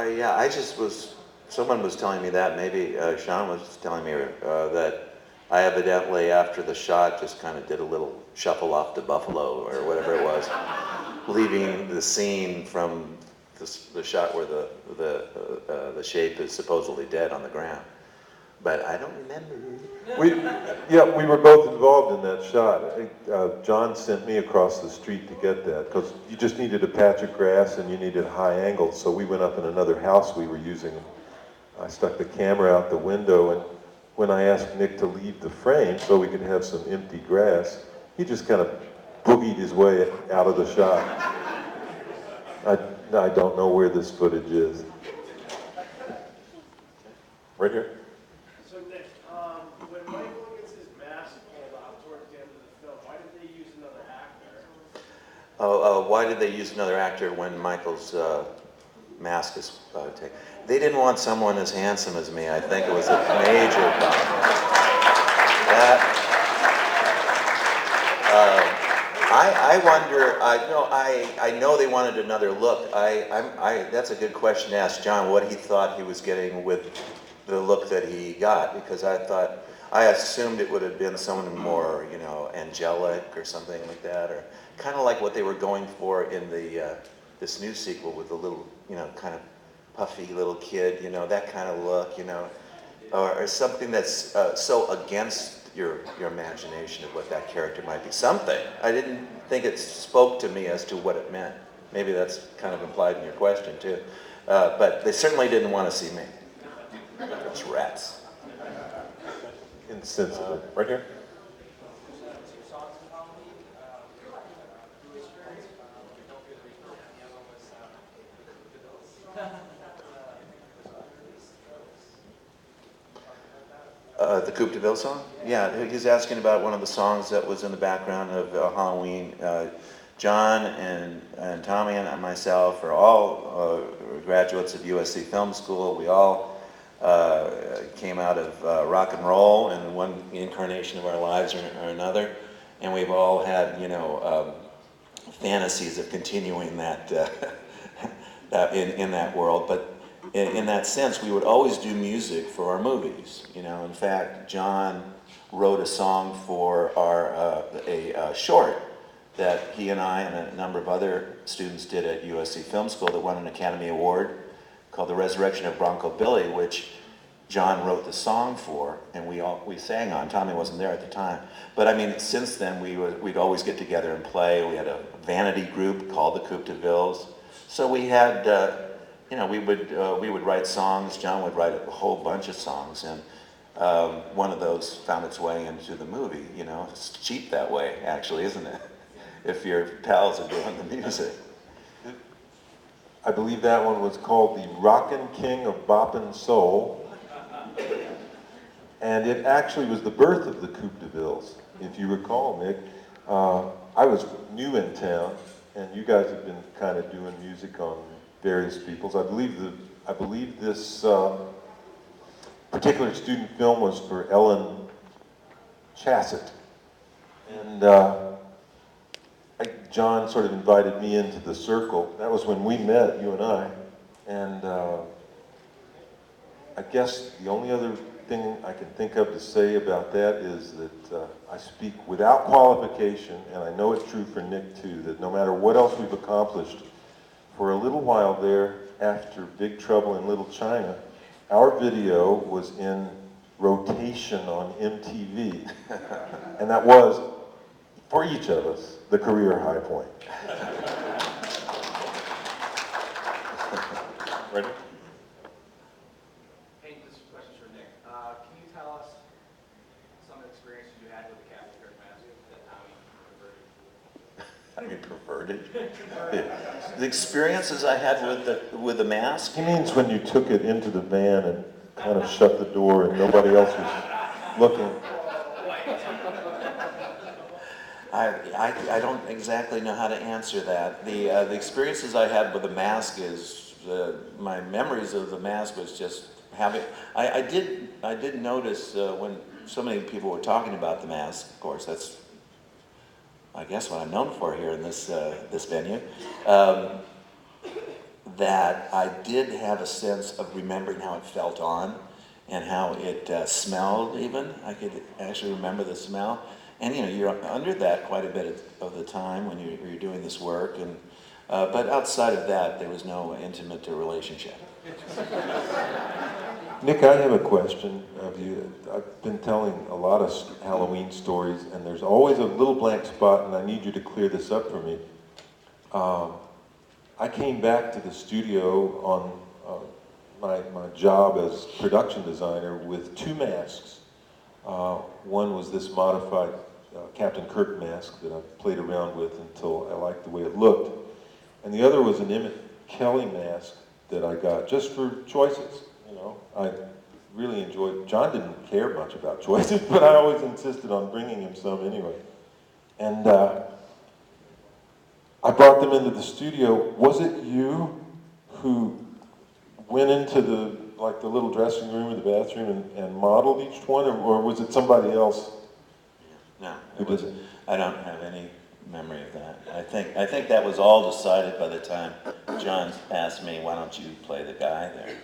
Yeah, I just was, someone was telling me that, maybe Sean was telling me that I evidently, after the shot, just kind of did a little shuffle off to Buffalo or whatever it was, leaving the scene from the shot where the shape is supposedly dead on the ground. But I don't remember. We were both involved in that shot. John sent me across the street to get that because you just needed a patch of grass and you needed high angles. So we went up in another house we were using. I stuck the camera out the window, and when I asked Nick to leave the frame so we could have some empty grass, he just kind of boogied his way out of the shot. I don't know where this footage is. Right here. So Nick, when Michael gets his mask pulled off towards the end of the film, why did they use another actor? Why did they use another actor when Michael's mask is taken? They didn't want someone as handsome as me. I think it was a major problem. I wonder. I know they wanted another look. That's a good question to ask John. What he thought he was getting with the look that he got, because I assumed it would have been someone more, angelic or something like that, or kind of like what they were going for in the this new sequel with the little, kind of puffy little kid, that kind of look, or something that's so against your imagination of what that character might be. Something. I didn't think it spoke to me as to what it meant. Maybe that's kind of implied in your question too. But they certainly didn't want to see me. Those rats. Insensitive. Right here. The Coupe de Ville song? Yeah, he's asking about one of the songs that was in the background of Halloween. John and Tommy and myself are all graduates of USC Film School. We all came out of rock and roll in one incarnation of our lives or another, and we've all had, fantasies of continuing that in that world. But in that sense, we would always do music for our movies. In fact, John wrote a song for a short that he and I and a number of other students did at USC Film School that won an Academy Award called The Resurrection of Bronco Billy, which John wrote the song for, and we sang on. Tommy wasn't there at the time. But I mean, since then, we'd always get together and play. We had a vanity group called the Coupe de Villes. So we had, we would write songs. John would write a whole bunch of songs, and one of those found its way into the movie. It's cheap that way, actually, isn't it? If your pals are doing the music. I believe that one was called The Rockin' King of Boppin' Soul. And it actually was the birth of the Coupe de Villes, if you recall, Nick. I was new in town, and you guys have been kind of doing music on various people's. I believe this particular student film was for Ellen Chassett. And John sort of invited me into the circle. That was when we met, you and I. And I guess the only other thing I can think of to say about that is that I speak without qualification, and I know it's true for Nick too, that no matter what else we've accomplished, for a little while there, after Big Trouble in Little China, our video was in rotation on MTV. And that was, for each of us, the career high point. Ready? Hey, this question's for Nick. Can you tell us some experiences you had with the Captain Kirk mask that Tommy Perverted? The experiences I had with the mask? He means when you took it into the van and kind of shut the door and nobody else was looking. I don't exactly know how to answer that. The experiences I had with the mask is my memories of the mask was just having. I did notice when so many people were talking about the mask. Of course, that's I guess what I'm known for here in this venue. that I did have a sense of remembering how it felt on and how it smelled even. I could actually remember the smell. And you know, you're under that quite a bit of the time when you're doing this work. And but outside of that, there was no intimate relationship. Nick, I have a question of you. I've been telling a lot of Halloween stories, and there's always a little blank spot, and I need you to clear this up for me. I came back to the studio on my job as production designer with 2 masks. One was this modified Captain Kirk mask that I played around with until I liked the way it looked. And the other was an Emmett Kelly mask that I got just for choices. You know, I really enjoyed. John didn't care much about choices, but I always insisted on bringing him some anyway. And I brought them into the studio. Was it you who went into the little dressing room or the bathroom and modeled each one, or was it somebody else? No, Who did it? I don't have any memory of that. I think that was all decided by the time John asked me, "Why don't you play the guy there?"